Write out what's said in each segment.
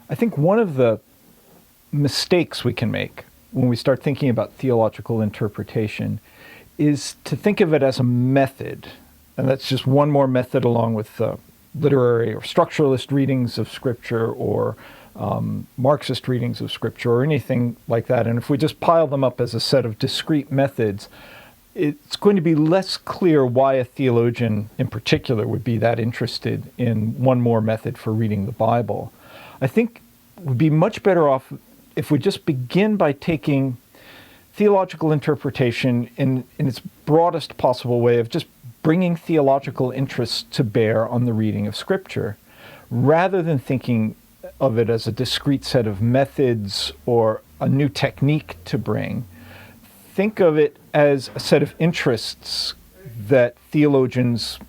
I think one of the mistakes we can make when we start thinking about theological interpretation is to think of it as a method. And that's just one more method along with literary or structuralist readings of Scripture or Marxist readings of Scripture or anything like that. And if we just pile them up as a set of discrete methods, it's going to be less clear why a theologian in particular would be that interested in one more method for reading the Bible. I think we'd be much better off if we just begin by taking theological interpretation in its broadest possible way of just bringing theological interests to bear on the reading of Scripture, rather than thinking of it as a discrete set of methods or a new technique to bring. Think of it as a set of interests that theologians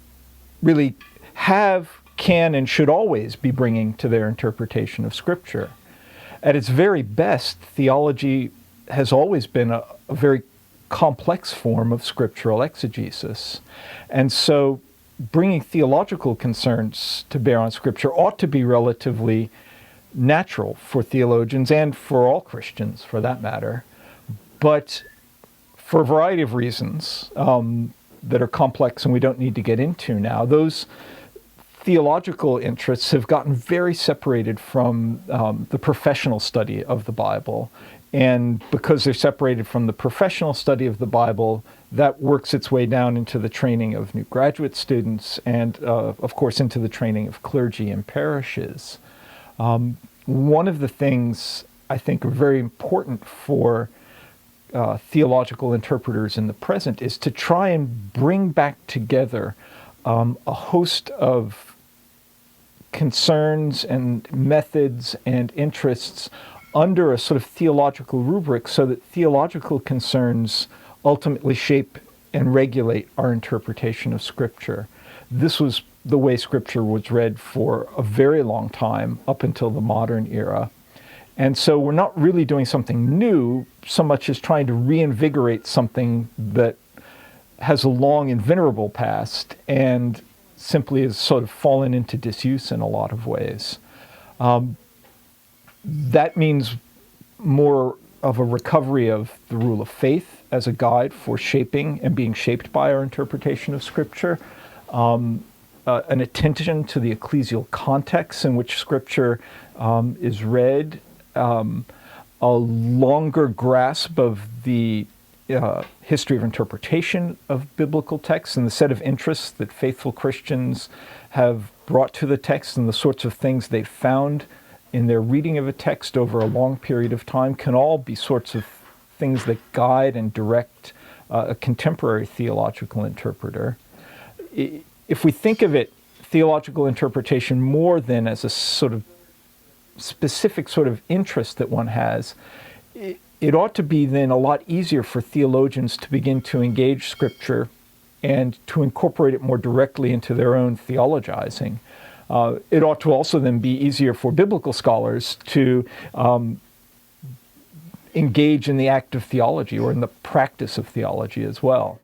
really have, can, and should always be bringing to their interpretation of Scripture. At its very best, theology has always been a very complex form of scriptural exegesis. And so bringing theological concerns to bear on Scripture ought to be relatively natural for theologians and for all Christians, for that matter. But for a variety of reasons that are complex and we don't need to get into now, those theological interests have gotten very separated from the professional study of the Bible. And because they're separated from the professional study of the Bible, that works its way down into the training of new graduate students and, of course, into the training of clergy and parishes. One of the things I think are very important for theological interpreters in the present is to try and bring back together a host of concerns and methods and interests under a sort of theological rubric so that theological concerns ultimately shape and regulate our interpretation of Scripture. This was the way Scripture was read for a very long time, up until the modern era. And so we're not really doing something new so much as trying to reinvigorate something that has a long and venerable past and simply has sort of fallen into disuse in a lot of ways. That means more of a recovery of the rule of faith as a guide for shaping and being shaped by our interpretation of Scripture, an attention to the ecclesial context in which Scripture is read, a longer grasp of the history of interpretation of biblical texts and the set of interests that faithful Christians have brought to the text and the sorts of things they've found in their reading of a text over a long period of time can all be sorts of things that guide and direct a contemporary theological interpreter. If we think of it, theological interpretation, more than as a sort of specific sort of interest that one has, it ought to be then a lot easier for theologians to begin to engage Scripture and to incorporate it more directly into their own theologizing. It ought to also then be easier for biblical scholars to engage in the act of theology or in the practice of theology as well.